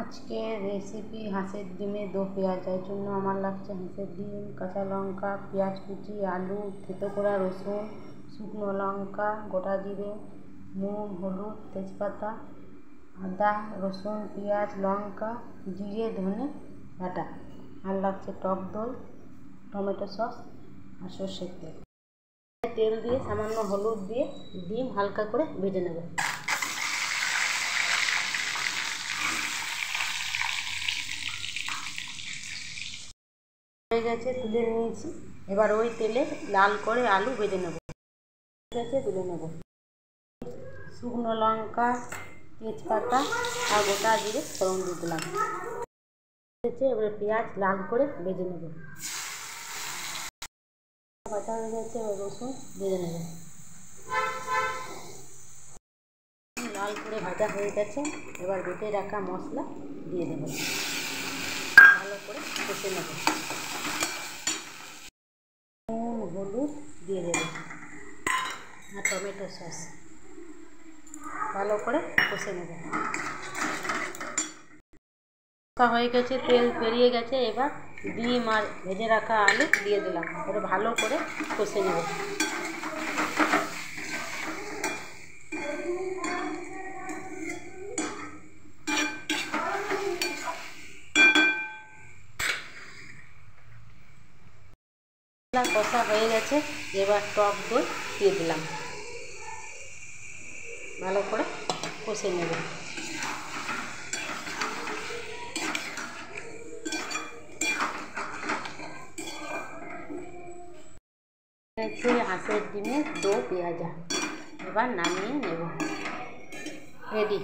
আজকের রেসিপি হাঁসের ডিমে দো পেঁয়াজ। এর জন্য আমার লাগছে হাঁসের ডিম, কাঁচা লঙ্কা, পেঁয়াজ কুচি, আলু, থেতো করা রসুন, শুকনো লঙ্কা, গোটা জিরে, নুন, হলুদ, তেজপাতা, আদা, রসুন, পেঁয়াজ, লঙ্কা, জিরে, ধনে বাটা। আর লাগছে টক দই, টমেটো সস আর সর্ষের তেল। তেল দিয়ে সামান্য হলুদ দিয়ে ডিম হালকা করে ভেজে নেব। হয়ে গেছে, তুলে নিয়েছি। এবার ওই তেলে লাল করে আলু ভেজে নেব। হয়ে গেছে, তুলে নেব। শুকনো লঙ্কা, তেজপাতা আর গোটা জিরে ফোড়ন দিয়ে দিলাম। এবার পেঁয়াজ লাল করে ভেজে নেব। বাটা হয়ে গেছে, এবার রসুন ভেজে নেব। লাল করে ভাজা হয়ে গেছে, এবার বেটে রাখা মশলা দিয়ে দেব। ভালো করে কষে নেব। নুন, হলুদ দিয়ে দেব আর টমেটো সস। ভালো করে কষে নেব। হয়ে গেছে, তেল বেরিয়ে গেছে। এবার ডিম আর ভেজে রাখা আলু দিয়ে দিলাম। এবার ভালো করে কষে নেব। কষা হয়ে গেছে, এবার টক দই দিয়ে দিলাম। ভালো করে কষে নেব। হাঁসের ডিমের দো পেঁয়াজা। এবার নামিয়ে নেব। রেডি।